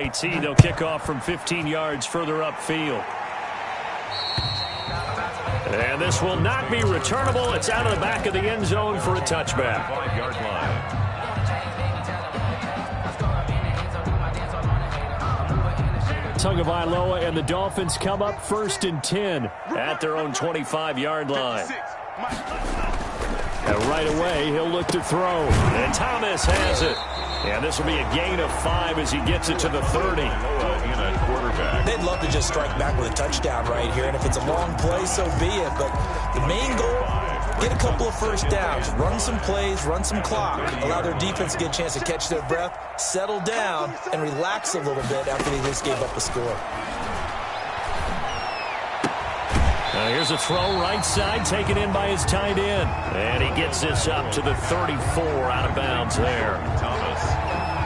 They'll kick off from 15 yards further upfield. And this will not be returnable. It's out of the back of the end zone for a touchback. 5-yard line. Tagovailoa and the Dolphins come up 1st and 10 at their own 25-yard line. And right away, he'll look to throw. And Thomas has it. And this will be a gain of 5 as he gets it to the 30. They'd love to just strike back with a touchdown right here. And if it's a long play, so be it. But the main goal, get a couple of first downs, run some plays, run some clock, allow their defense to get a chance to catch their breath, settle down, and relax a little bit after they just gave up a score. Here's a throw right side, taken in by his tight end. And he gets this up to the 34 out of bounds there. Thomas.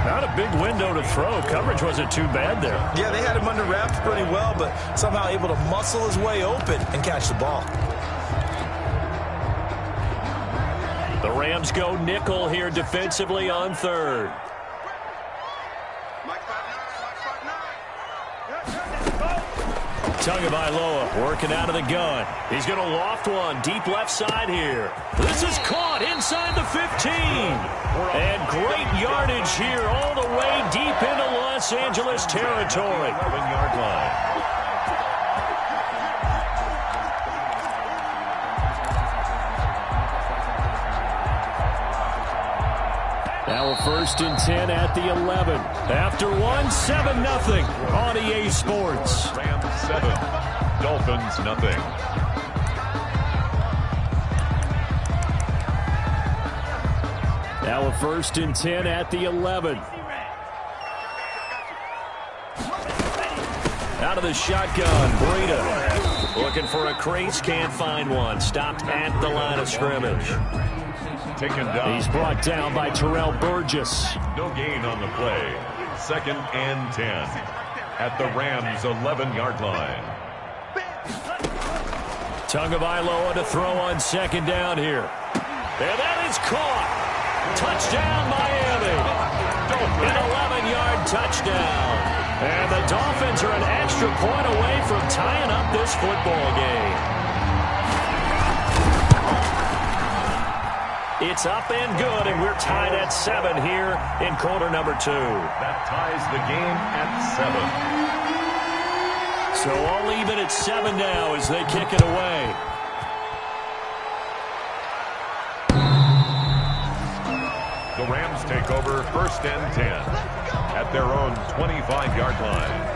Not a big window to throw. Coverage wasn't too bad there. Yeah, they had him under wraps pretty well, but somehow able to muscle his way open and catch the ball. The Rams go nickel here defensively on 3rd. Tagovailoa working out of the gun. He's going to loft one deep left side here. This is caught inside the 15. And great yardage here all the way deep into Los Angeles territory. 11-yard line. Now a 1st and 10 at the 11. After 7-0 on EA Sports. Rams 7, Dolphins nothing. Now a 1st and 10 at the 11. Out of the shotgun, Breida. Looking for a crease, can't find one. Stopped at the line of scrimmage. Taken down. He's brought down by Terrell Burgess. No gain on the play. 2nd and 10 at the Rams 11-yard line. Tagovailoa to throw on 2nd down here. And that is caught. Touchdown, Miami. An 11-yard touchdown. And the Dolphins are an extra point away from tying up this football game. It's up and good, and we're tied at 7 here in quarter number 2. That ties the game at 7. So all even at 7 now as they kick it away. The Rams take over 1st and 10 at their own 25-yard line.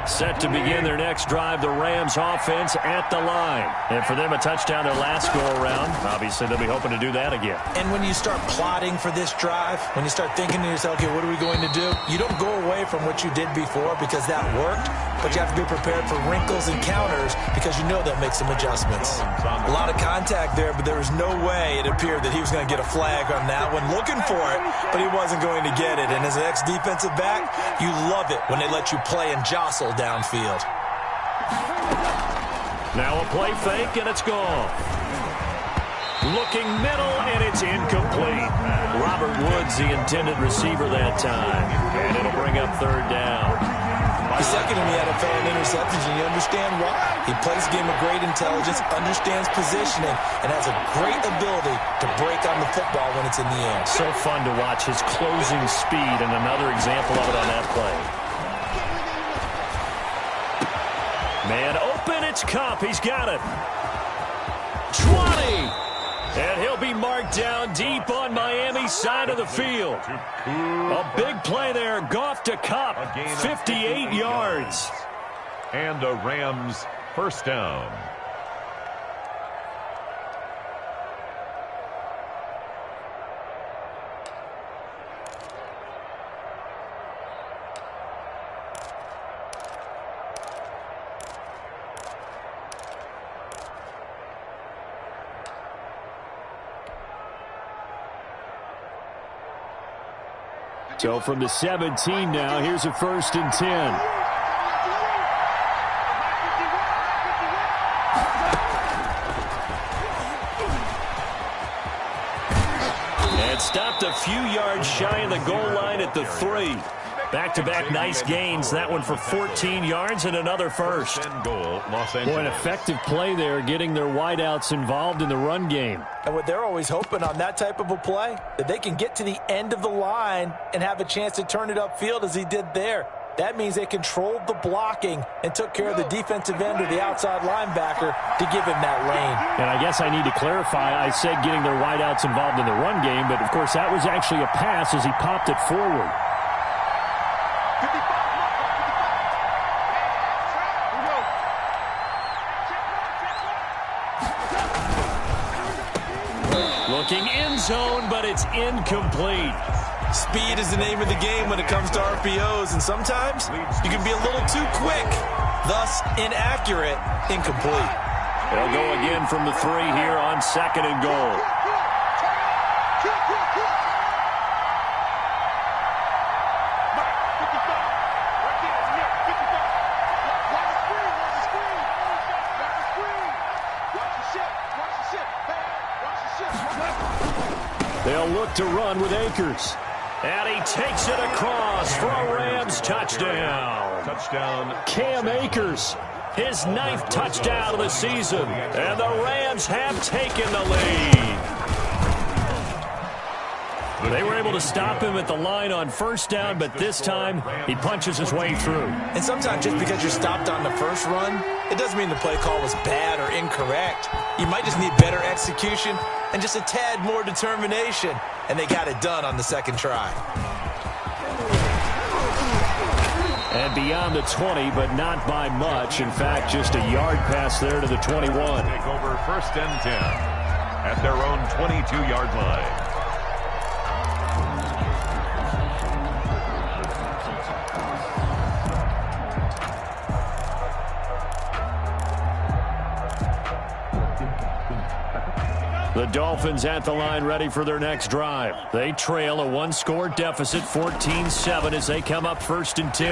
Set to begin their next drive, the Rams offense at the line. And for them, a touchdown their last go-around. Obviously, they'll be hoping to do that again. And when you start plotting for this drive, when you start thinking to yourself, okay, what are we going to do? You don't go away from what you did before because that worked, but you have to be prepared for wrinkles and counters because you know they'll make some adjustments. A lot of contact there, but there was no way it appeared that he was going to get a flag on that one. Looking for it, but he wasn't going to get it. And as an ex-defensive back, you love it when they let you play and jostle downfield. Now a play fake, and it's gone. Looking middle, and it's incomplete. Robert Woods, the intended receiver that time. And it'll bring up 3rd down. He's second in the NFL in interceptions, and you understand why. He plays a game of great intelligence, understands positioning, and has a great ability to break on the football when it's in the air. So fun to watch his closing speed, and another example of it on that play. Man open, it's Kupp. He's got it. 20. And he'll be marked down deep on Miami's side of the field. A big play there. Goff to Kupp. 58 yards. And a Rams 1st down. So from the 17 now, here's a 1st and 10. And stopped stopped a few yards shy of the goal line at the 3. Back-to-back nice gains. That one for 14 yards and another first. Goal, Los Angeles. Boy, an effective play there, getting their wideouts involved in the run game. And what they're always hoping on that type of a play, that they can get to the end of the line and have a chance to turn it upfield as he did there. That means they controlled the blocking and took care of the defensive end or the outside linebacker to give him that lane. And I guess I need to clarify, I said getting their wideouts involved in the run game, but of course that was actually a pass as he popped it forward. Looking end zone, but it's incomplete. Speed is the name of the game when it comes to RPOs, and sometimes you can be a little too quick, thus inaccurate, incomplete. They'll go again from the 3 here on 2nd and goal. They'll look to run with Akers. And he takes it across for a Rams touchdown. Touchdown. Cam Akers, his 9th touchdown of the season. And the Rams have taken the lead. They were able to stop him at the line on 1st down, but this time he punches his way through. And sometimes just because you're stopped on the first run, it doesn't mean the play call was bad or incorrect. You might just need better execution and just a tad more determination. And they got it done on the 2nd try. And beyond the 20, but not by much. In fact, just a yard pass there to the 21. Take over 1st and 10 at their own 22-yard line. The Dolphins at the line ready for their next drive. They trail a 1-score deficit, 14-7, as they come up 1st and 10.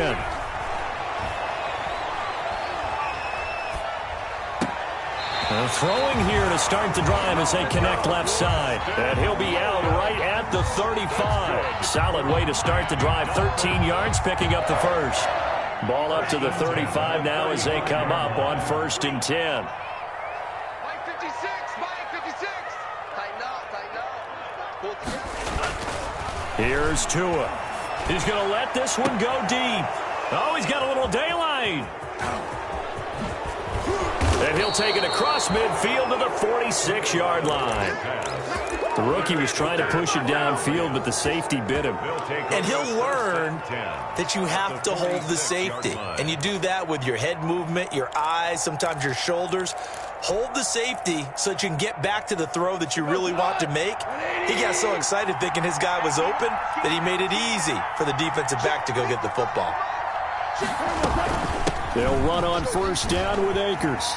And throwing here to start the drive as they connect left side. And he'll be out right at the 35. Solid way to start the drive, 13 yards, picking up the first. Ball up to the 35 now as they come up on 1st and 10. Here's Tua. He's going to let this one go deep. Oh, he's got a little daylight. And he'll take it across midfield to the 46-yard line. The rookie was trying to push it downfield, but the safety bit him. And he'll learn that you have to hold the safety. And you do that with your head movement, your eyes, sometimes your shoulders. Hold the safety so that you can get back to the throw that you really want to make. He got so excited thinking his guy was open that he made it easy for the defensive back to go get the football. They'll run on 1st down with Akers.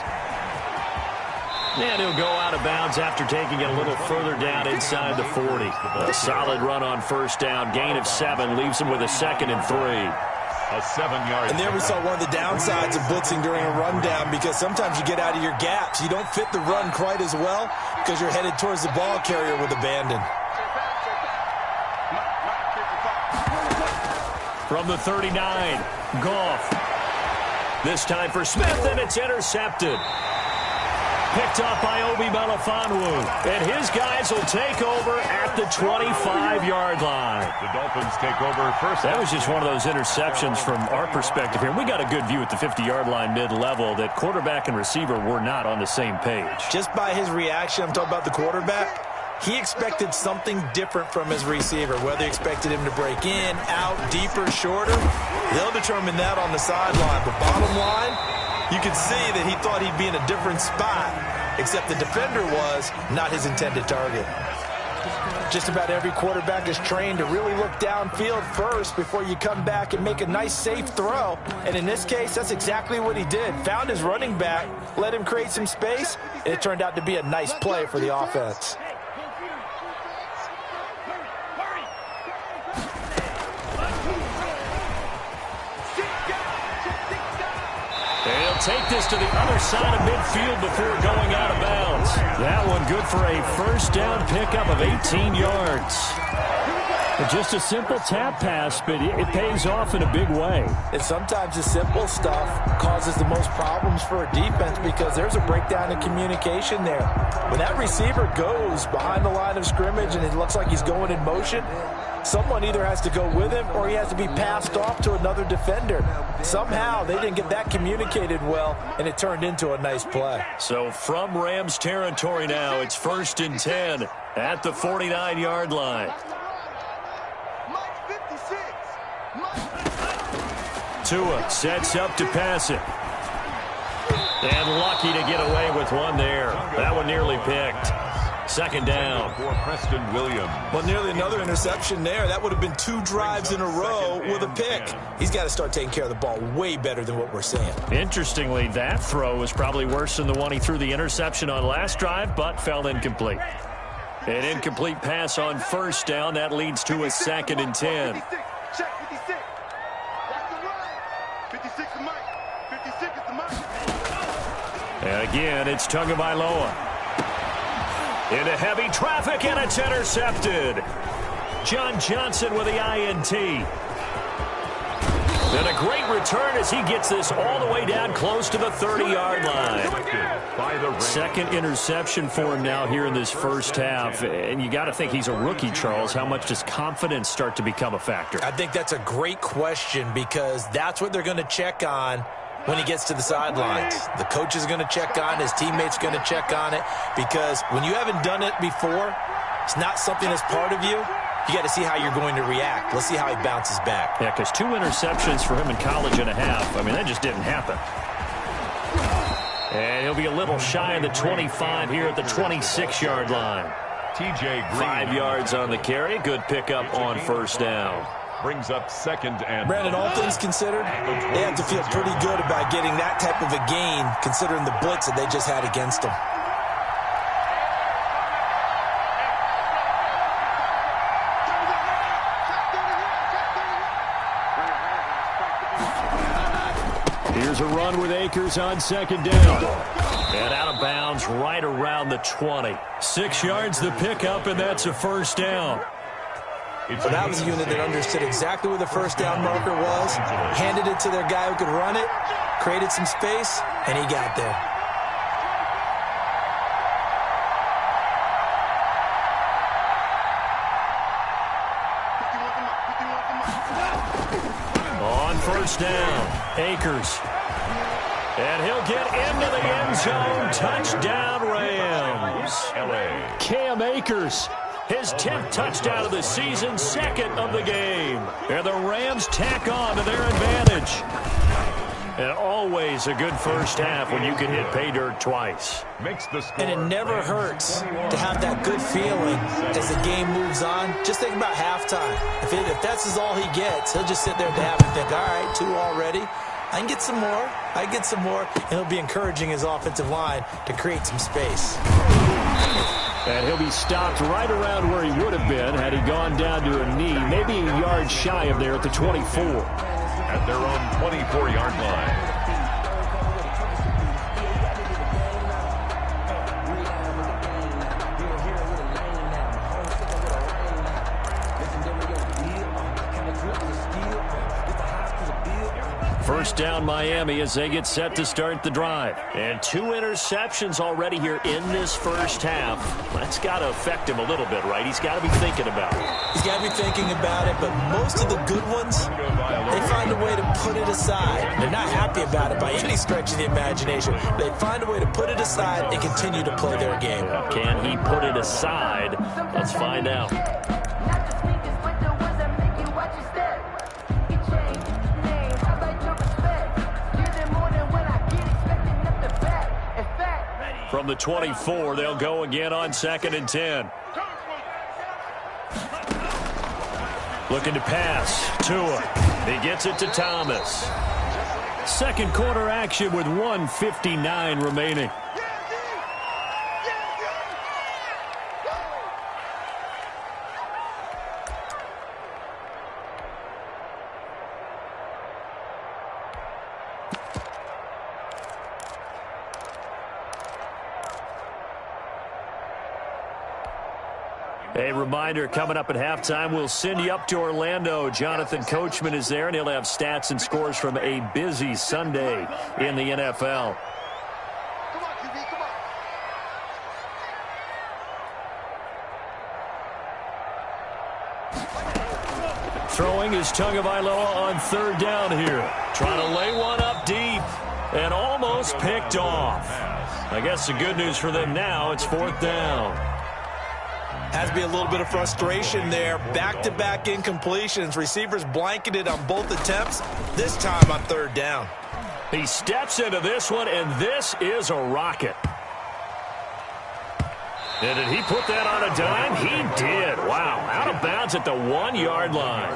And he'll go out of bounds after taking it a little further down inside the 40. A solid run on 1st down. Gain of 7 leaves him with a 2nd and 3. A 7-yard. And there we saw one of the downsides of blitzing during a rundown, because sometimes you get out of your gaps. You don't fit the run quite as well because you're headed towards the ball carrier with abandon. From the 39, Goff. This time for Smith, and it's intercepted. Picked up by Obi Melifonwu. And his guys will take over at the 25-yard line. The Dolphins take over 1st. That was just one of those interceptions from our perspective here. We got a good view at the 50-yard line mid-level that quarterback and receiver were not on the same page. Just by his reaction, I'm talking about the quarterback, he expected something different from his receiver. Whether he expected him to break in, out, deeper, shorter, they'll determine that on the sideline. But bottom line, you could see that he thought he'd be in a different spot, except the defender was not his intended target. Just about every quarterback is trained to really look downfield first before you come back and make a nice, safe throw. And in this case, that's exactly what he did. Found his running back, let him create some space, and it turned out to be a nice play for the offense. They'll take this to the other side of midfield before going out of bounds. That one good for a 1st down pickup of 18 yards. Just a simple tap pass, but it pays off in a big way. And sometimes the simple stuff causes the most problems for a defense because there's a breakdown in communication there. When that receiver goes behind the line of scrimmage and it looks like he's going in motion, someone either has to go with him or he has to be passed off to another defender. Somehow they didn't get that communicated well, and it turned into a nice play. So from Rams territory now, it's 1st and 10 at the 49-yard line. Tua sets up to pass it. And lucky to get away with one there. That one nearly picked. 2nd down. For Preston Williams. Well, nearly another interception there. That would have been 2 drives in a row with a pick. He's got to start taking care of the ball way better than what we're seeing. Interestingly, that throw was probably worse than the one he threw the interception on last drive, but fell incomplete. An incomplete pass on 1st down. That leads to a 2nd and 10. And again, it's Tagovailoa. Into heavy traffic, and it's intercepted. John Johnson with the INT. And a great return as he gets this all the way down close to the 30-yard line. 2nd interception for him now here in this first half. And you got to think he's a rookie, Charles. How much does confidence start to become a factor? I think that's a great question because that's what they're going to check on when he gets to the sidelines. The coach is going to check on, his teammates going to check on it, because when you haven't done it before, it's not something that's part of you. You got to see how you're going to react. Let's see how he bounces back. Yeah, because 2 interceptions for him in college and a half. I mean, that just didn't happen. And he'll be a little shy of the 25 here at the 26-yard line. TJ Green. 5 yards on the carry. Good pickup on 1st down. Brings up 2nd and... Brandon, all things considered, they have to feel pretty good about getting that type of a gain considering the blitz that they just had against them. Here's a run with Akers on 2nd down. And out of bounds right around the 20. 6 yards the pickup, and that's a 1st down. So that was a unit that understood exactly where the 1st down marker was, handed it to their guy who could run it, created some space, and he got there. On 1st down, Akers. And he'll get into the end zone. Touchdown, Rams. Cam Akers. His 10th touchdown of the season, 2nd of the game. And the Rams tack on to their advantage. And always a good first half when you can hit pay dirt twice. And it never hurts to have that good feeling as the game moves on. Just think about halftime. If that's all he gets, he'll just sit there at the half and think, all right, 2 already. I can get some more. I can get some more. And he'll be encouraging his offensive line to create some space. And he'll be stopped right around where he would have been had he gone down to a knee, maybe a yard shy of there at the 24. At their own 24-yard line. First down Miami as they get set to start the drive. And 2 interceptions already here in this first half. That's got to affect him a little bit, right? He's got to be thinking about it. He's got to be thinking about it, but most of the good ones, they find a way to put it aside. They're not happy about it by any stretch of the imagination. They find a way to put it aside and continue to play their game. Can he put it aside? Let's find out. From the 24, they'll go again on 2nd and 10. Looking to pass. Tua. He gets it to Thomas. Second quarter action with 1:59 remaining. A reminder, coming up at halftime, we'll send you up to Orlando. Jonathan Coachman is there, and he'll have stats and scores from a busy Sunday in the NFL. Throwing is Tagovailoa on third down here. Trying to lay one up deep and almost picked off. I guess the good news for them now, it's fourth down. Has to be a little bit of frustration there. Back-to-back incompletions. Receivers blanketed on both attempts, this time on third down. He steps into this one, and this is a rocket. And did he put that on a dime? He did. Wow. Out of bounds at the 1-yard line.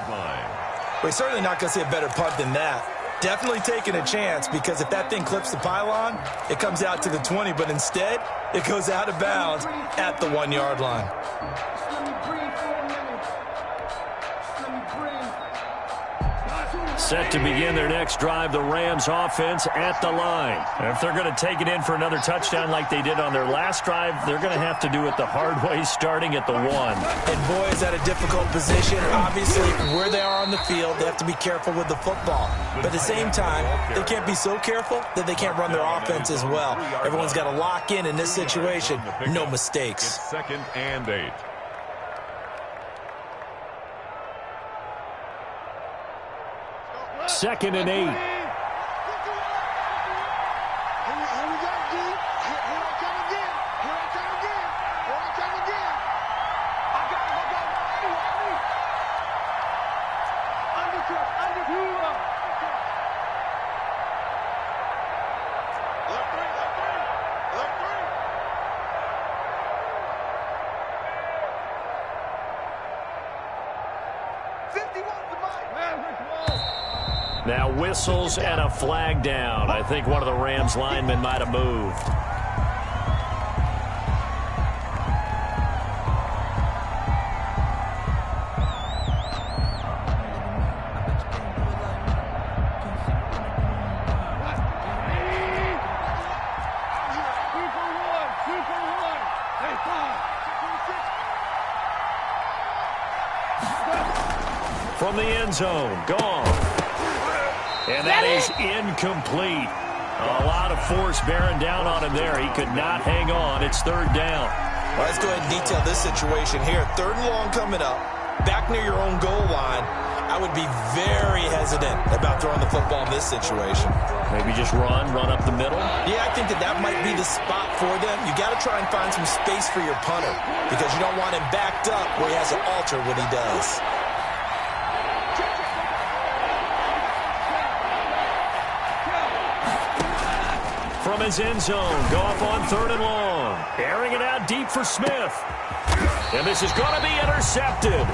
We're certainly not going to see a better punt than that. Definitely taking a chance, because if that thing clips the pylon, it comes out to the 20, but instead, it goes out of bounds at the 1-yard line. Set to begin their next drive, the Rams offense at the line. And if they're going to take it in for another touchdown like they did on their last drive, they're going to have to do it the hard way, starting at the 1. And boy, is that a difficult position. Obviously, where they are on the field, they have to be careful with the football. But at the same time, they can't be so careful that they can't run their offense as well. Everyone's got to lock in this situation. No mistakes. It's 2nd and 8. Second and 8. Now whistles and a flag down. I think one of the Rams linemen might have moved. From the end zone, gone. And that is incomplete. A lot of force bearing down on him there. He could not hang on. It's third down. Well, let's go ahead and detail this situation here. 3rd and long coming up. Back near your own goal line. I would be very hesitant about throwing the football in this situation. Maybe just run up the middle? Yeah, I think that might be the spot for them. You got to try and find some space for your punter, because you don't want him backed up where he has to alter what he does. From his end zone, go up on 3rd and long. Airing it out deep for Smith. And this is going to be intercepted.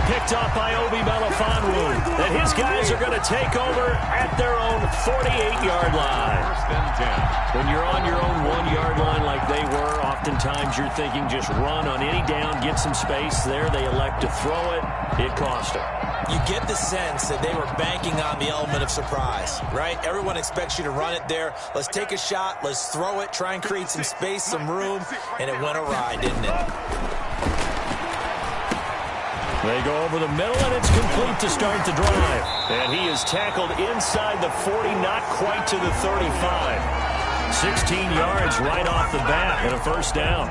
Picked off by Obi Melifonwu. And his guys are going to take over at their own 48-yard line. 1st and 10. When you're on your own 1-yard line like they were, oftentimes you're thinking just run on any down, get some space. There they elect to throw it. It cost them. You get the sense that they were banking on the element of surprise, right? Everyone expects you to run it there. Let's take a shot. Let's throw it. Try and create some space, some room. And it went awry, didn't it? They go over the middle, and it's complete to start the drive. And he is tackled inside the 40, not quite to the 35. 16 yards right off the bat and a first down.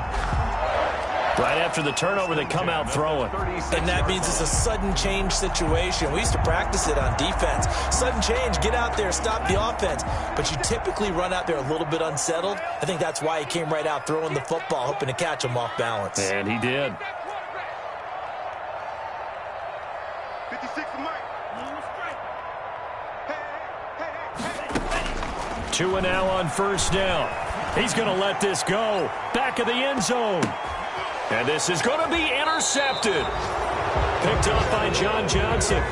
Right after the turnover, they come out throwing. And that means it's a sudden change situation. We used to practice it on defense. Sudden change, get out there, stop the offense. But you typically run out there a little bit unsettled. I think that's why he came right out throwing the football, hoping to catch him off balance. And he did. 56 Mike. 2 and now on first down. He's going to let this go. Back of the end zone. And this is going to be intercepted. Picked up by John Johnson.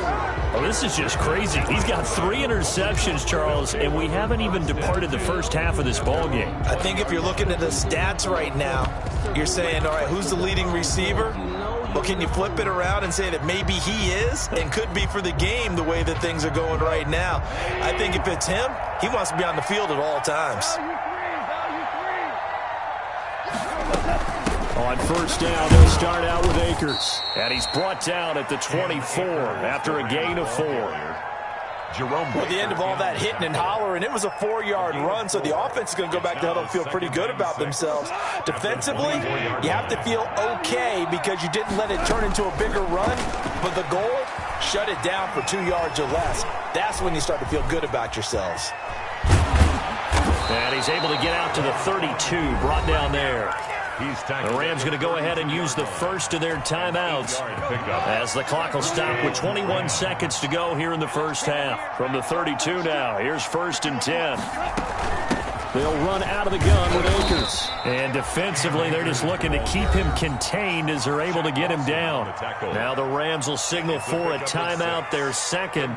Oh, this is just crazy. He's got 3 interceptions, Charles, and we haven't even departed the first half of this ballgame. I think if you're looking at the stats right now, you're saying, all right, who's the leading receiver? Well, can you flip it around and say that maybe he is and could be for the game the way that things are going right now? I think if it's him, he wants to be on the field at all times. Oh, I On first down, they'll start out with Akers. And he's brought down at the 24 after a gain of 4. Well, the end of all that hitting and hollering, it was a 4-yard run, so the offense is going to go back to huddle and feel pretty good about themselves. Defensively, you have to feel okay because you didn't let it turn into a bigger run, but the goal, shut it down for 2 yards or less. That's when you start to feel good about yourselves. And he's able to get out to the 32, brought down there. The Rams going to go ahead and use the first of their timeouts as the clock will stop with 21 seconds to go here in the first half. From the 32 now, here's 1st and 10. They'll run out of the gun with Akers. And defensively, they're just looking to keep him contained as they're able to get him down. Now the Rams will signal for a timeout, their second,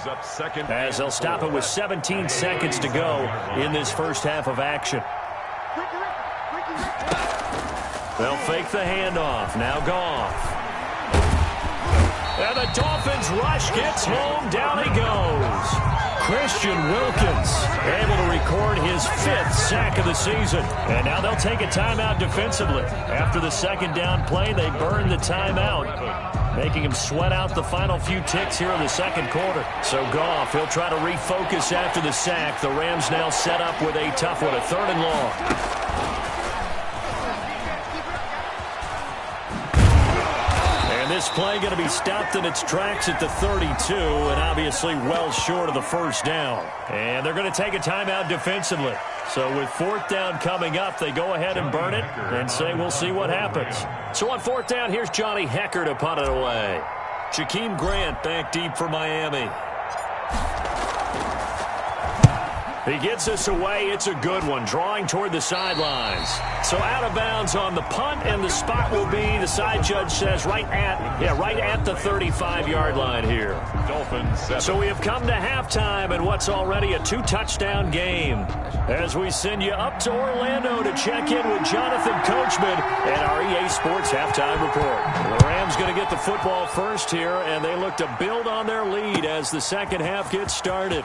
as they'll stop it with 17 seconds to go in this first half of action. They'll fake the handoff. Now Goff. And the Dolphins rush gets home. Down he goes. Christian Wilkins able to record his 5th sack of the season. And now they'll take a timeout defensively. After the second down play, they burn the timeout, making him sweat out the final few ticks here in the second quarter. So Goff, he'll try to refocus after the sack. The Rams now set up with a tough one, a 3rd and long. This play going to be stopped in its tracks at the 32, and obviously well short of the first down. And they're going to take a timeout defensively. So with 4th down coming up, they go ahead and burn it and say we'll see what happens. So on 4th down, here's Johnny Hekker to punt it away. Jakeem Grant back deep for Miami. He gets us away. It's a good one, drawing toward the sidelines. So out of bounds on the punt, and the spot will be, the side judge says, right at the 35-yard line here. Dolphins 7. So we have come to halftime and what's already a 2-touchdown game, as we send you up to Orlando to check in with Jonathan Coachman and our EA Sports halftime report. The Rams going to get the football first here, and they look to build on their lead as the second half gets started.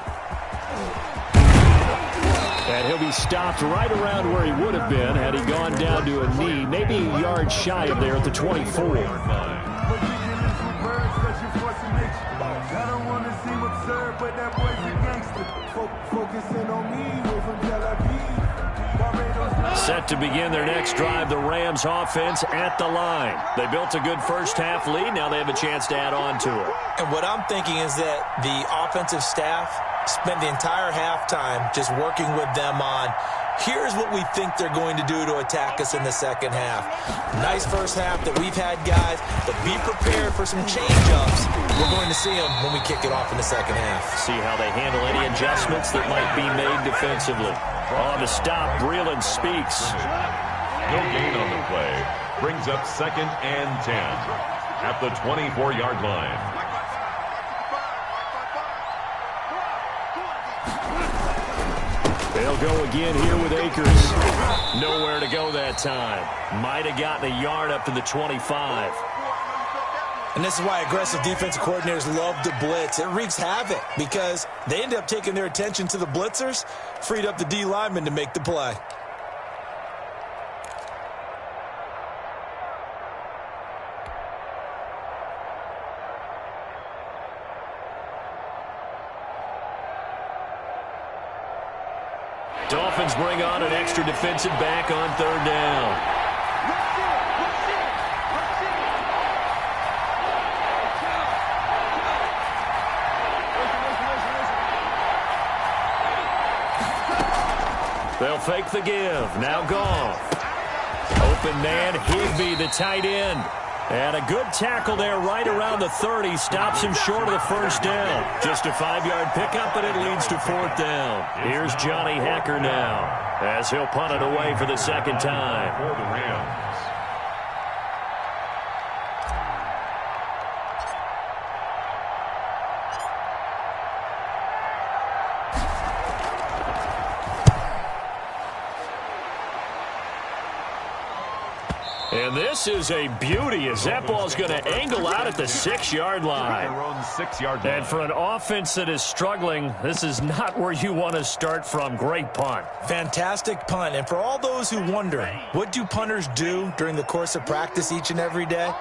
And he'll be stopped right around where he would have been had he gone down to a knee, maybe a yard shy of there at the 24. Set to begin their next drive, the Rams offense at the line. They built a good first half lead. Now they have a chance to add on to it. And what I'm thinking is that the offensive staff spent the entire halftime just working with them on, here's what we think they're going to do to attack us in the second half. Nice first half that we've had, guys, but be prepared for some change-ups. We're going to see them when we kick it off in the second half. See how they handle any adjustments that might be made defensively. On the stop, Breeland speaks. No gain on the play. Brings up 2nd and 10 at the 24-yard line. They'll go again here with Akers. Nowhere to go that time. Might have gotten a yard up to the 25. And this is why aggressive defensive coordinators love to blitz. It wreaks havoc because they end up taking their attention to the blitzers, freed up the D lineman to make the play. Dolphins bring on an extra defensive back on 3rd down. They'll fake the give. Now Goff. Open man, Higbee, the tight end. And a good tackle there right around the 30. Stops him short of the first down. Just a 5-yard pickup, and it leads to 4th down. Here's Johnny Hekker now, as he'll punt it away for the second time. For the Rams. And And this is a beauty as that ball's going to angle out at the 6-yard line. Their own 6-yard line. And for an offense that is struggling, this is not where you want to start from. Great punt. Fantastic punt. And for all those who wonder, what do punters do during the course of practice each and every day?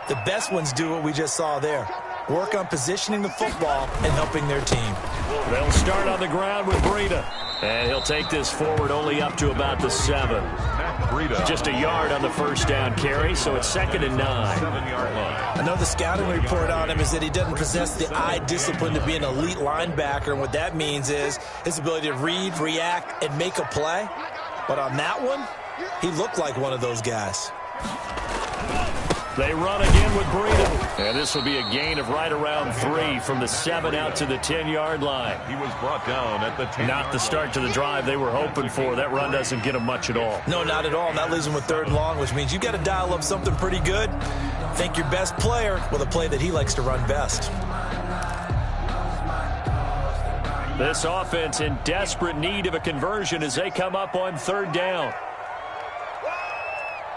The best ones do what we just saw there. Work on positioning the football and helping their team. They'll start on the ground with Breida. And he'll take this forward only up to about the 7. Just a yard on the first down carry, so it's 2nd and 9. 7-yard line. I know the scouting report on him is that he doesn't possess the eye discipline to be an elite linebacker, and what that means is his ability to read, react, and make a play. But on that one, he looked like one of those guys. They run again with Breida. And this will be a gain of right around 3 from the 7 out to the 10-yard line. He was brought down at the 10-yard line. Not the start to the drive they were hoping for. That run doesn't get them much at all. No, not at all. And that leaves him with 3rd and long, which means you got to dial up something pretty good. Think your best player with a play that he likes to run best. This offense in desperate need of a conversion as they come up on 3rd down.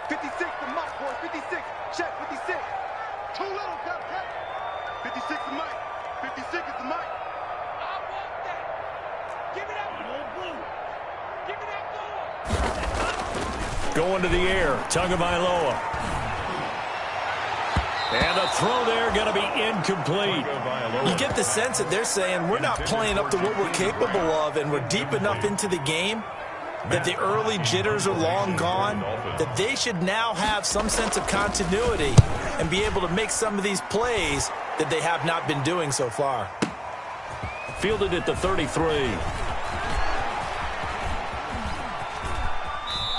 56 to Mike, boys. 56. Check, 56. Too little, cut. 56 to Mike. 56 is the Mike. I want that. Give me that blue. Give me that blue. Going to the air, Tagovailoa. And the throw there going to be incomplete. You get the sense that they're saying we're not playing up to what we're capable of, and we're deep enough into the game that the early jitters are long gone, that they should now have some sense of continuity and be able to make some of these plays that they have not been doing so far. Fielded at the 33.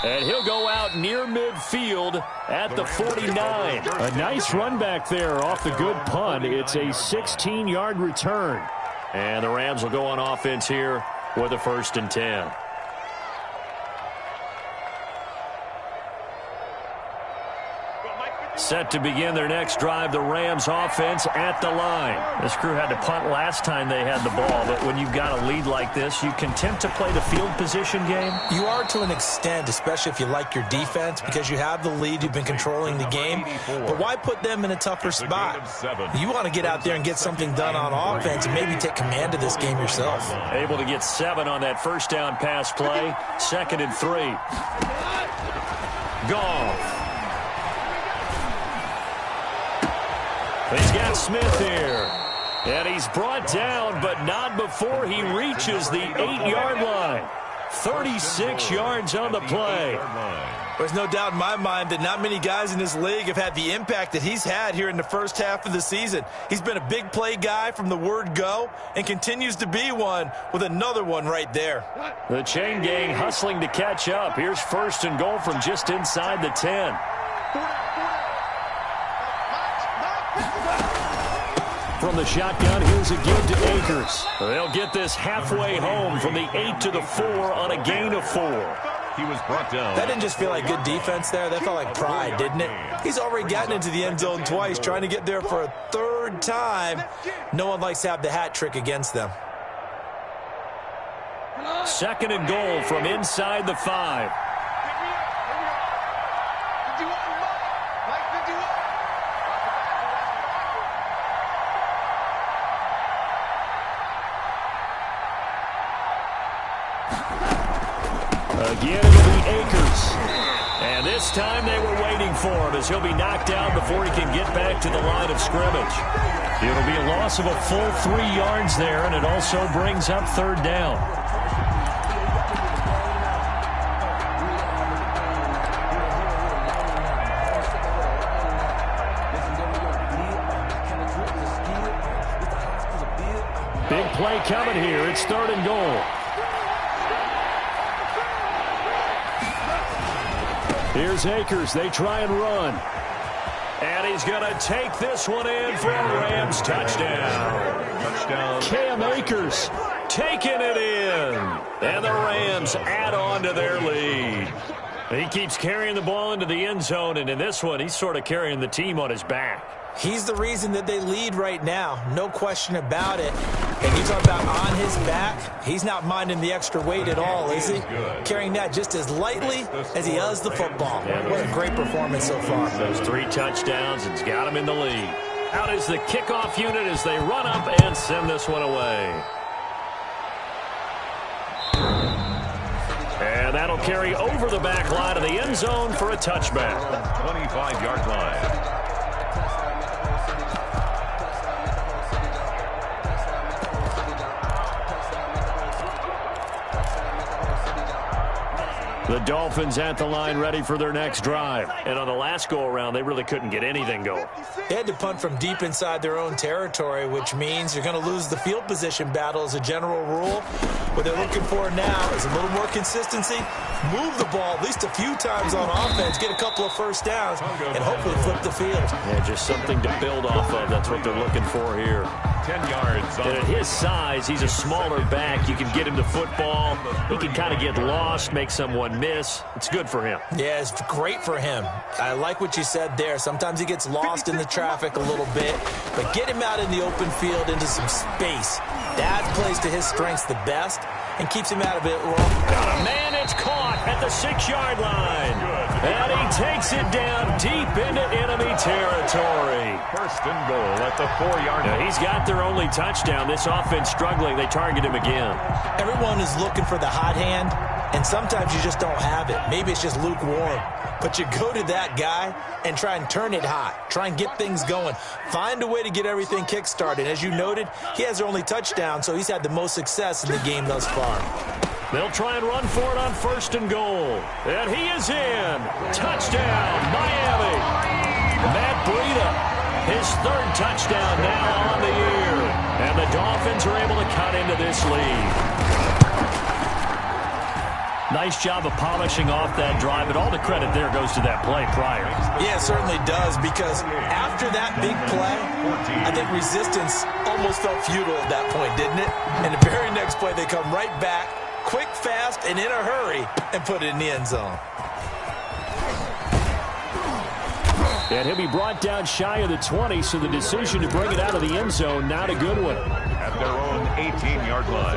And he'll go out near midfield at the 49. A nice run back there off the good punt. It's a 16-yard return. And the Rams will go on offense here with a 1st and 10. Set to begin their next drive, the Rams offense at the line. This crew had to punt last time they had the ball, but when you've got a lead like this, you content to play the field position game? You are to an extent, especially if you like your defense, because you have the lead, you've been controlling the game. But why put them in a tougher spot? You want to get out there and get something done on offense and maybe take command of this game yourself. Able to get 7 on that first down pass play. 2nd and 3. Goff. He's got Smith here. And he's brought down, but not before he reaches the 8-yard line. 36 yards on the play. There's no doubt in my mind that not many guys in this league have had the impact that he's had here in the first half of the season. He's been a big play guy from the word go and continues to be one with another one right there. The chain gang hustling to catch up. Here's 1st and goal from just inside the 10. From the shotgun, here's a give to Akers. They'll get this halfway home from the 8 to the 4 on a gain of 4. He was brought down. That didn't just feel like good defense there. That felt like pride, didn't it? He's already gotten into the end zone twice, trying to get there for a 3rd time. No one likes to have the hat trick against them. 2nd and goal from inside the 5. Again, it'll be Akers. And this time they were waiting for him as he'll be knocked down before he can get back to the line of scrimmage. It'll be a loss of a full 3 yards there, and it also brings up 3rd down. Big play coming here. It's 3rd and goal. Here's Akers. They try and run. And he's going to take this one in for a Rams touchdown. Touchdown. Cam Akers taking it in. And the Rams add on to their lead. He keeps carrying the ball into the end zone, and in this one, he's sort of carrying the team on his back. He's the reason that they lead right now. No question about it. And you talk about on his back, he's not minding the extra weight at all, is he? Carrying that just as lightly as he does the football. What a great performance so far. Those 3 touchdowns, it's got him in the lead. Out is the kickoff unit as they run up and send this one away. And that'll carry over the back line of the end zone for a touchback. 25-yard line. The Dolphins at the line ready for their next drive. And on the last go-around, they really couldn't get anything going. They had to punt from deep inside their own territory, which means you're going to lose the field position battle as a general rule. What they're looking for now is a little more consistency, move the ball at least a few times on offense, get a couple of first downs, and hopefully flip the field. Yeah, just something to build off of. That's what they're looking for here. 10 yards. And at his size, he's a smaller back. You can get him to football. He can kind of get lost, make someone miss. It's good for him. Yeah, it's great for him. I like what you said there. Sometimes he gets lost in the traffic a little bit, but get him out in the open field into some space. That plays to his strengths the best and keeps him out of it. Got a man, it's caught at the 6-yard line. And he takes it down deep into enemy territory. First and goal at the 4-yard line. He's got their only touchdown. This offense struggling. They target him again. Everyone is looking for the hot hand, and sometimes you just don't have it. Maybe it's just lukewarm. But you go to that guy and try and turn it hot. Try and get things going. Find a way to get everything kick-started. As you noted, he has their only touchdown, so he's had the most success in the game thus far. They'll try and run for it on first and goal. And he is in. Touchdown, Miami. Matt Breida, his 3rd touchdown now on the year. And the Dolphins are able to cut into this lead. Nice job of polishing off that drive, but all the credit there goes to that play prior. Yeah, it certainly does, because after that big play, I think resistance almost felt futile at that point, didn't it? And the very next play, they come right back, quick, fast, and in a hurry, and put it in the end zone. And he'll be brought down shy of the 20, so the decision to bring it out of the end zone, not a good one. At their own 18-yard line.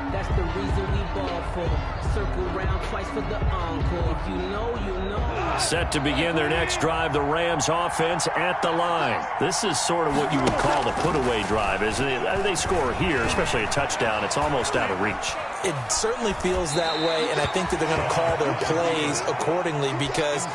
That's the reason we ball for. Circle round twice for the encore. If you know, you know. Set to begin their next drive, the Rams offense at the line. This is sort of what you would call the put-away drive, isn't it? They score here, especially a touchdown. It's almost out of reach. It certainly feels that way, and I think that they're going to call their plays accordingly, because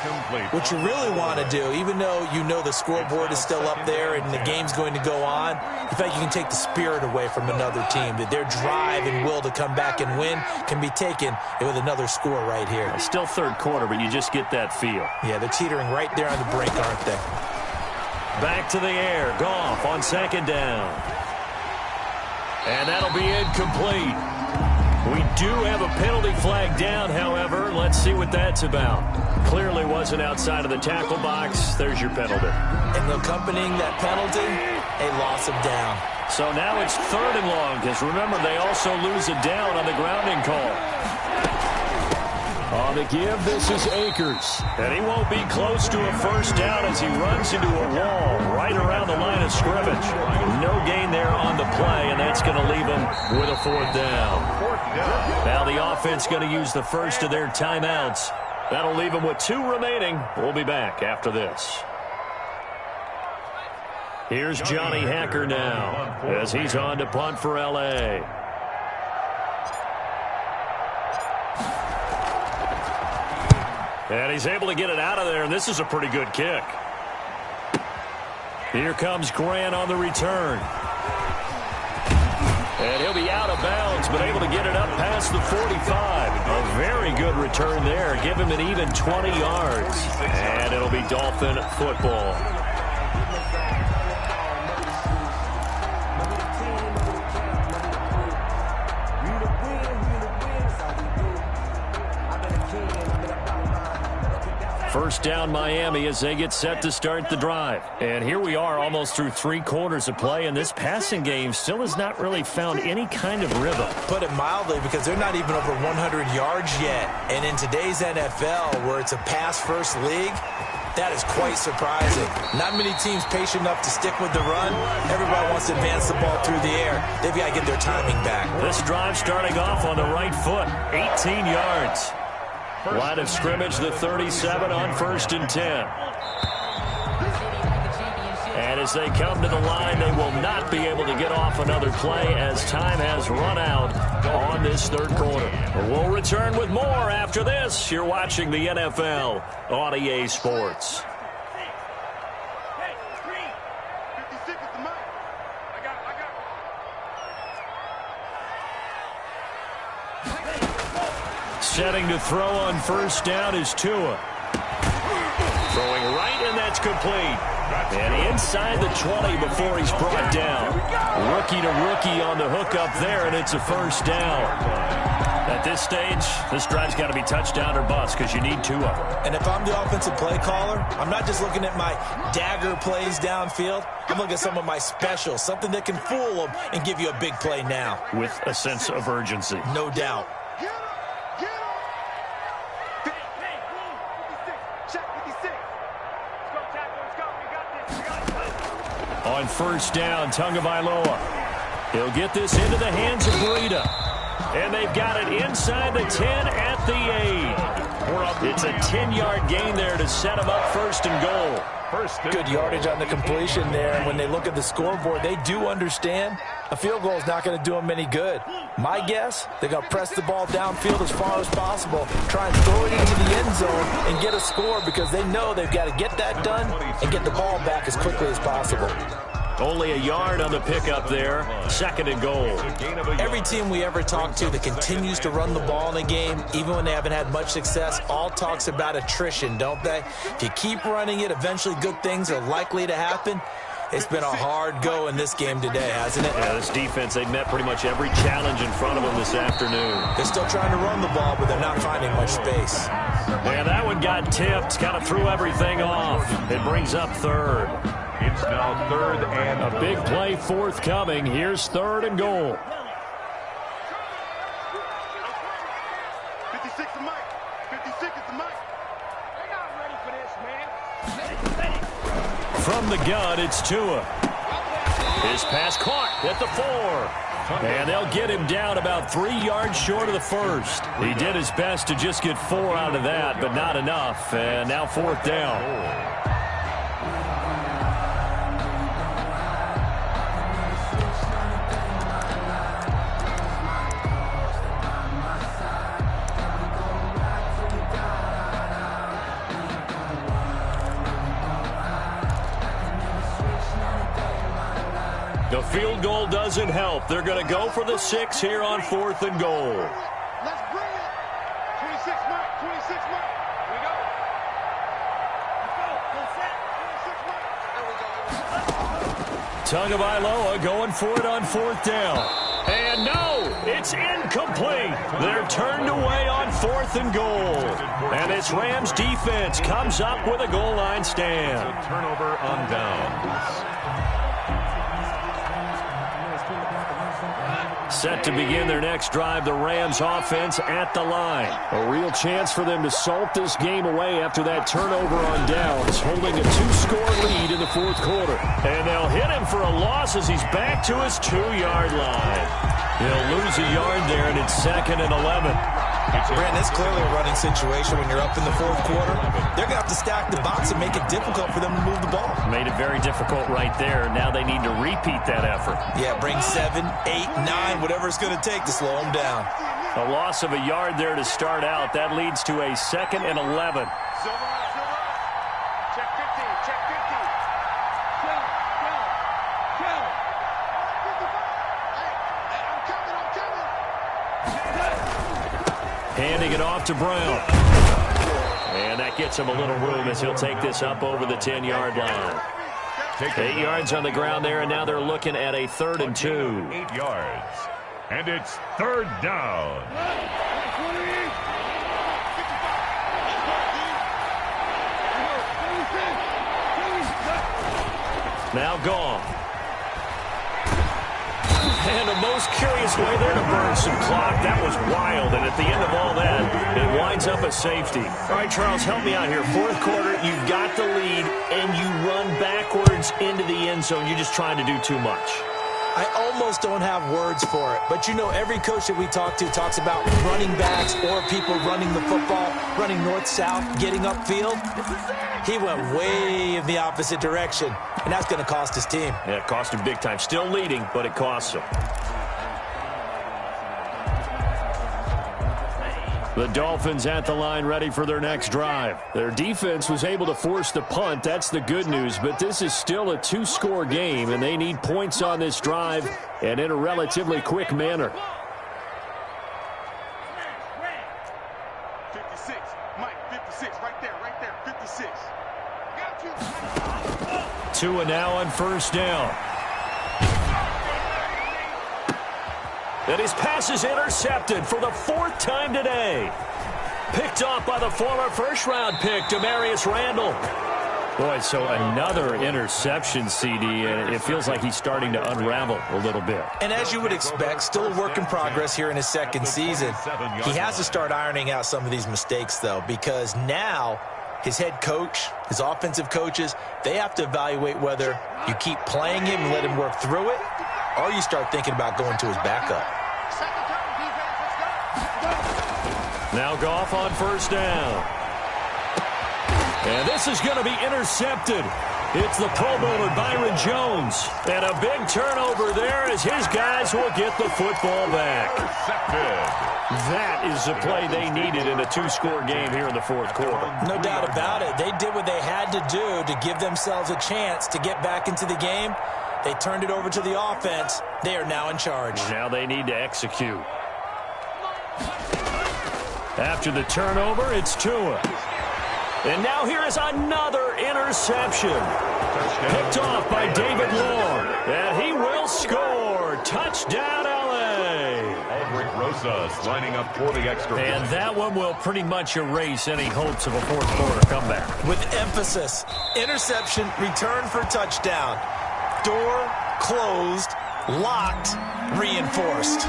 what you really want to do, even though you know the scoreboard is still up there and the game's going to go on, in fact, you can take the spirit away from another team, that their drive and will to come back and win can be taken with another score right here. Still 3rd quarter, but you just get that feel. Yeah, they're teetering right there on the brink, aren't they? Back to the air. Goff on 2nd down. And that'll be incomplete. We do have a penalty flag down, however. Let's see what that's about. Clearly wasn't outside of the tackle box. There's your penalty. And accompanying that penalty, a loss of down. So now it's 3rd and long, because remember, they also lose a down on the grounding call. On the give, this is Akers. And he won't be close to a first down as he runs into a wall right around the line of scrimmage. No gain there on the play, and that's going to leave him with a 4th down. Now the offense going to use the first of their timeouts. That'll leave them with 2 remaining. We'll be back after this. Here's Johnny Hacker now as he's on to punt for L.A. And he's able to get it out of there, and this is a pretty good kick. Here comes Grant on the return. And he'll be out of bounds, but able to get it up past the 45. A very good return there. Give him an even 20 yards. And it'll be Dolphin football. First down Miami as they get set to start the drive. And here we are almost through 3 quarters of play, and this passing game still has not really found any kind of rhythm. Put it mildly, because they're not even over 100 yards yet. And in today's NFL, where it's a pass-first league, That is quite surprising. Not many teams patient enough to stick with the run. Everybody wants to advance the ball through the air. They've got to get their timing back. This drive starting off on the right foot, 18 yards. Line of scrimmage, the 37 on 1st and 10. And as they come to the line, they will not be able to get off another play as time has run out on this third quarter. We'll return with more after this. You're watching the NFL on EA Sports. Hey, Green. 56 is the mic. I got it. Setting to throw on 1st down is Tua. Throwing right, and that's complete. And inside the 20 before he's brought down. Rookie to rookie on the hook up there, and it's a 1st down. At this stage, this drive's got to be touchdown or bust because you need 2 of them. And if I'm the offensive play caller, I'm not just looking at my dagger plays downfield. I'm looking at some of my specials, something that can fool them and give you a big play now. With a sense of urgency. No doubt. Get him. Get him. Hey, 56. Check 56. Let's go, tackle. Let's go. We got this. We got it. On 1st down, Tagovailoa. He'll get this into the hands of Breida. And they've got it inside the 10 at the 8. It's a 10-yard gain there to set them up 1st and goal. Good yardage on the completion there. And when they look at the scoreboard, they do understand a field goal is not going to do them any good. My guess, they're going to press the ball downfield as far as possible, try and throw it into the end zone and get a score because they know they've got to get that done and get the ball back as quickly as possible. Only a yard on the pickup there. 2nd and goal. Every team we ever talk to that continues to run the ball in a game, even when they haven't had much success, all talks about attrition, don't they? If you keep running it, eventually good things are likely to happen. It's been a hard go in this game today, hasn't it? Yeah, this defense, they've met pretty much every challenge in front of them this afternoon. They're still trying to run the ball, but they're not finding much space. Yeah, that one got tipped, kind of threw everything off. It brings up 3rd. It's now 3rd and a big play forthcoming. Here's 3rd and goal. 56 is the mic. 56 is the mic. They're not ready for this, man. From the gun, it's Tua. His pass caught at the 4. And they'll get him down about 3 yards short of the 1st. He did his best to just get 4 out of that, but not enough. And now 4th down. The field goal doesn't help. They're going to go for the 6 here on 4th and goal. Let's bring it. 26 Mike. 26 Mike. Here we go. Let's go. Go set. 26 Mike. There we go. Tagovailoa going for it on 4th down. And no, it's incomplete. They're turned away on 4th and goal. And this Rams defense comes up with a goal line stand. a turnover on downs. Set to begin their next drive, the Rams offense at the line. A real chance for them to salt this game away after that turnover on downs, holding a 2-score lead in the 4th quarter. And they'll hit him for a loss as he's back to his 2-yard line. He'll lose a yard there, and it's 2nd and 11. Brandon, it's clearly a running situation when you're up in the 4th quarter. They're going to have to stack the box and make it difficult for them to move the ball. Made it very difficult right there. Now they need to repeat that effort. Yeah, bring 7, 8, 9, whatever it's going to take to slow them down. A loss of a yard there to start out. That leads to a 2nd and 11. Silver. Check 15. Check 15. Kill. Hey, I'm coming. Handing it off to Brown. And that gets him a little room as he'll take this up over the 10-yard line. 8 yards on the ground there, and now they're looking at a 3rd and 2. 8 yards. And it's 3rd down. Now gone. And the most curious way there to burn some clock. That was wild. And at the end of all that, it winds up a safety. All right, Charles, help me out here. Fourth quarter, you've got the lead, and you run backwards into the end zone. You're just trying to do too much. I almost don't have words for it. But, you know, every coach that we talk to talks about running backs or people running the football, running north-south, getting upfield. He went way in the opposite direction, and that's going to cost his team. Yeah, it cost him big time. Still leading, but it costs him. The Dolphins at the line ready for their next drive. Their defense was able to force the punt. That's the good news, but this is still a two-score game, and they need points on this drive and in a relatively quick manner. 56. Mike, 56. Right there, 56. Got you. Tua now on first down. And his pass is intercepted for the fourth time today. Picked off by the former first-round pick, Demarius Randall. Boy, so another interception, CD, and it feels like he's starting to unravel a little bit. And as you would expect, still a work in progress here in his second season. He has to start ironing out some of these mistakes, though, because now his head coach, his offensive coaches, they have to evaluate whether you keep playing him and let him work through it, or you start thinking about going to his backup. Now Goff on first down. And this is going to be intercepted. It's the Pro Bowler Byron Jones. And a big turnover there as his guys will get the football back. That is the play they needed in a two-score game here in the fourth quarter. No doubt about it. They did what they had to do to give themselves a chance to get back into the game. They turned it over to the offense. They are now in charge. Now they need to execute. After the turnover, it's Tua. And now here is another interception. Picked off by David Long. And he will score. Touchdown, L.A. Aldrich Rosas lining up for the extra point. And that one will pretty much erase any hopes of a fourth quarter comeback. With emphasis, interception, return for touchdown. Door closed, locked, reinforced.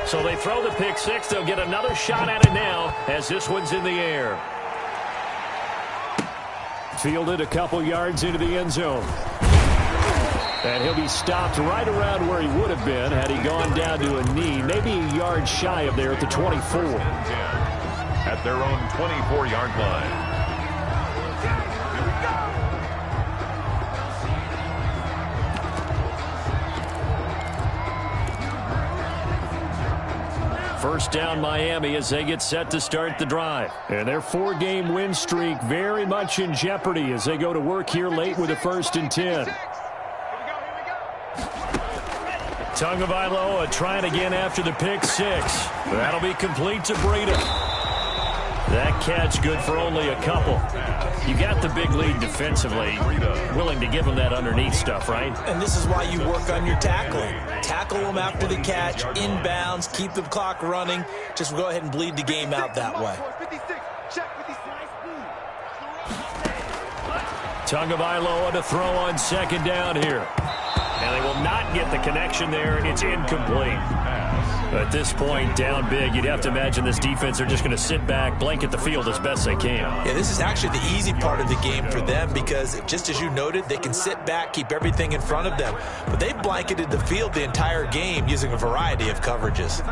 So they throw the pick six. They'll get another shot at it now as this one's in the air. Fielded a couple yards into the end zone. And he'll be stopped right around where he would have been had he gone down to a knee, maybe a yard shy of there at the 24. At their own 24-yard line. First down Miami as they get set to start the drive. And their four-game win streak very much in jeopardy as they go to work here late with a 1st and 10. Tagovailoa trying again after the pick six. That'll be complete to Breida. That catch good for only a couple. You got the big lead defensively. Willing to give them that underneath stuff, right? And this is why you work on your tackling. Tackle them after the catch, inbounds, keep the clock running. Just go ahead and bleed the game out that way. Tagovailoa to throw on second down here. And they will not get the connection there. It's incomplete. At this point, down big, you'd have to imagine this defense are just going to sit back, blanket the field as best they can. Yeah, this is actually the easy part of the game for them because, just as you noted, they can sit back, keep everything in front of them. But they blanketed the field the entire game using a variety of coverages.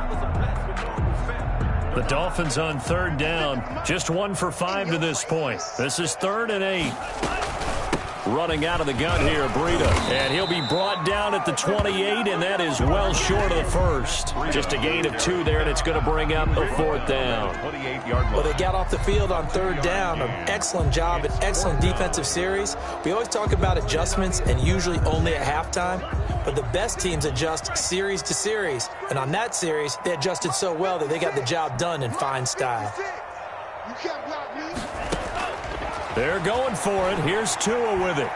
The Dolphins on third down, just 1 for 5 to this point. This is 3rd and 8. Running out of the gun here, Breida. And he'll be brought down at the 28, and that is well short of the first. Just a gain of 2 there, and it's going to bring up a 4th down. Well, they got off the field on 3rd down. An excellent job, an excellent defensive series. We always talk about adjustments, and usually only at halftime. But the best teams adjust series to series. And on that series, they adjusted so well that they got the job done in fine style. You can't block me. They're going for it. Here's Tua with it.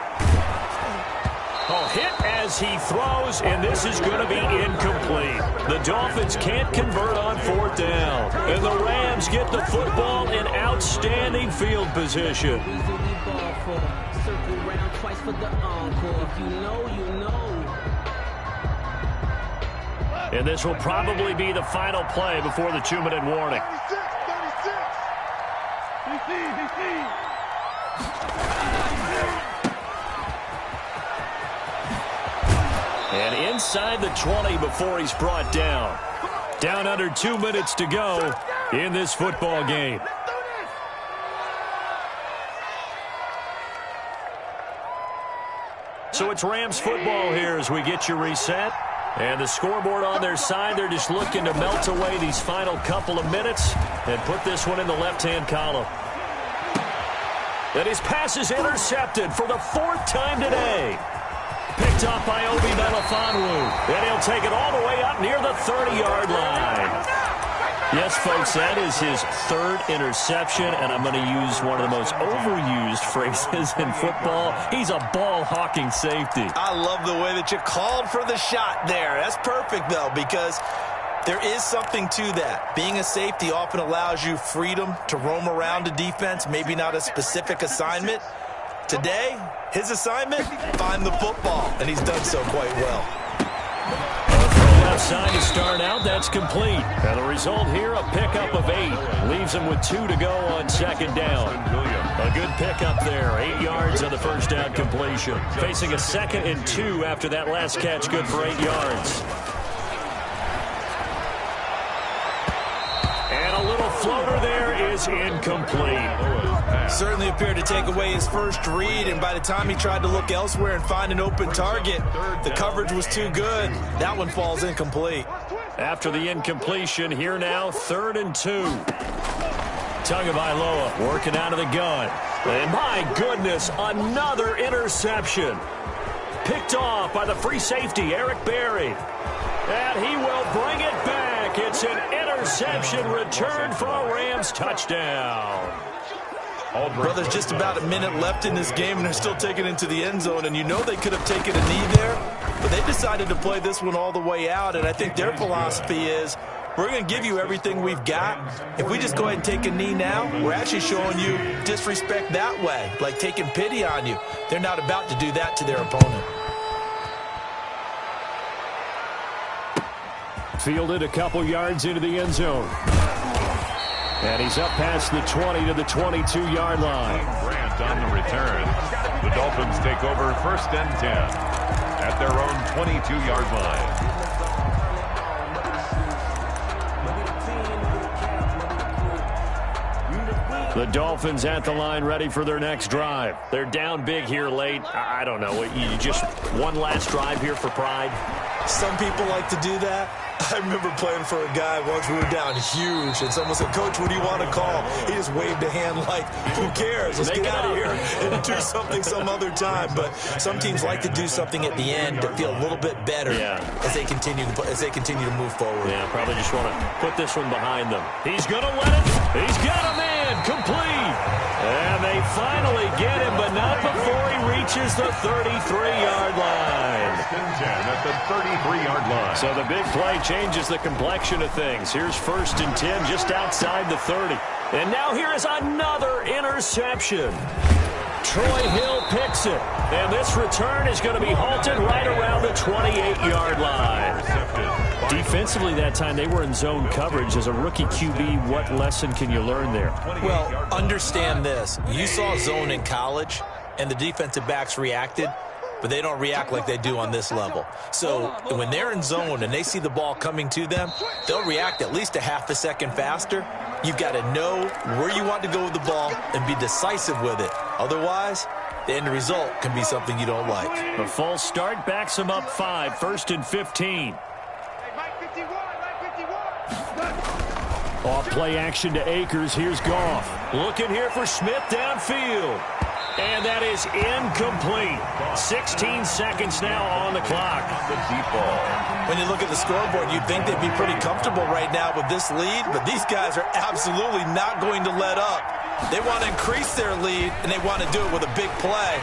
Oh, hit as he throws, and this is going to be incomplete. The Dolphins can't convert on 4th down. And the Rams get the football in outstanding field position. Circle round twice for the encore. If you know, you know. And this will probably be the final play before the 2-minute warning. 36. And inside the 20 before he's brought down. Down under 2 minutes to go in this football game. So it's Rams football here as we get you reset. And the scoreboard on their side, they're just looking to melt away these final couple of minutes and put this one in the left-hand column. And his pass is intercepted for the 4th time today. Picked up by Obi Melifonwu. And he'll take it all the way up near the 30-yard line. Yes, folks, that is his 3rd interception, and I'm going to use one of the most overused phrases in football. He's a ball-hawking safety. I love the way that you called for the shot there. That's perfect, though, because there is something to that. Being a safety often allows you freedom to roam around a defense, maybe not a specific assignment. Today, his assignment, find the football, and he's done so quite well. Left side to start out, that's complete. And the result here, a pickup of 8. Leaves him with 2 to go on 2nd down. A good pickup there, 8 yards on the first down completion. Facing a 2nd and 2 after that last catch, good for 8 yards. And a little floater there is incomplete. Certainly appeared to take away his first read, and by the time he tried to look elsewhere and find an open target, the coverage was too good. That one falls incomplete. After the incompletion, here now, 3rd and 2. Tagovailoa working out of the gun. And my goodness, another interception. Picked off by the free safety, Eric Berry. And he will bring it back. It's an interception returned for a Rams touchdown. Well, there's just about a minute left in this game, and they're still taking it into the end zone. And you know they could have taken a knee there, but they decided to play this one all the way out. And I think their philosophy is, we're going to give you everything we've got. If we just go ahead and take a knee now, we're actually showing you disrespect that way, like taking pity on you. They're not about to do that to their opponent. Fielded a couple yards into the end zone. And he's up past the 20 to the 22-yard line. Grant on the return. The Dolphins take over 1st and 10 at their own 22-yard line. The Dolphins at the line ready for their next drive. They're down big here late. I don't know. You just one last drive here for pride? Some people like to do that. I remember playing for a guy once we were down huge, and someone said, "Coach, what do you want to call?" He just waved a hand like, "Who cares? Let's get out of here and do something some other time." But some teams like to do something at the end to feel a little bit better as they continue to move forward. Yeah, probably just want to put this one behind them. He's going to let it. He's got a man complete. And they finally get him, but not before he reaches the 33-yard line. 1st and 10 at the 33-yard line. So the big play changes the complexion of things. Here's 1st and 10 just outside the 30. And now here is another interception. Troy Hill picks it. And this return is going to be halted right around the 28-yard line. Defensively that time, they were in zone coverage. As a rookie QB, what lesson can you learn there? Well, understand this. You saw zone in college, and the defensive backs reacted, but they don't react like they do on this level. So when they're in zone and they see the ball coming to them, they'll react at least a half a second faster. You've got to know where you want to go with the ball and be decisive with it. Otherwise, the end result can be something you don't like. The false start backs them up 5, 1st and 15. Off play action to Akers. Here's Goff. Looking here for Smith downfield. And that is incomplete. 16 seconds now on the clock. The deep ball. When you look at the scoreboard, you'd think they'd be pretty comfortable right now with this lead, but these guys are absolutely not going to let up. They want to increase their lead, and they want to do it with a big play.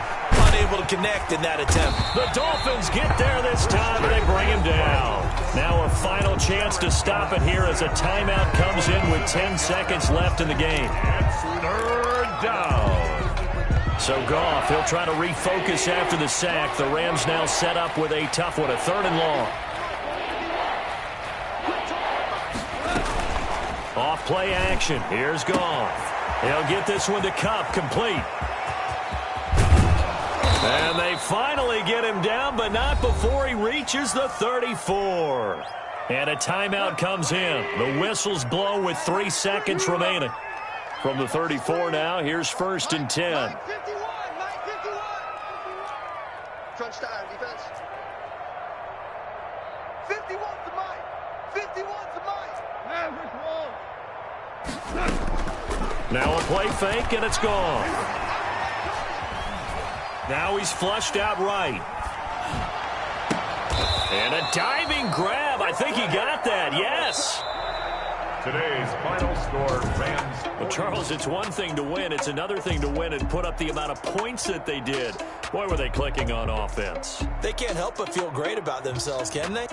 Unable to connect in that attempt. The Dolphins get there this time, and they bring him down. Now a final chance to stop it here as a timeout comes in with 10 seconds left in the game. It's 3rd down. So Goff, he'll try to refocus after the sack. The Rams now set up with a tough one, a 3rd and long. Off play action. Here's Goff. He'll get this one to Kupp, complete. And they finally get him down, but not before he reaches the 34. And a timeout comes in. The whistles blow with 3 seconds remaining. From the 34 now, here's 1st and 10. Mike 51. Crunch time, defense. 51's the Mike. 51's the Mike. Average wall. Now a play fake, and it's gone. Now he's flushed out right. And a diving grab. I think he got that, yes. Today's final score, Rams. Well, Charles, it's one thing to win. It's another thing to win and put up the amount of points that they did. Boy, were they clicking on offense. They can't help but feel great about themselves, can they?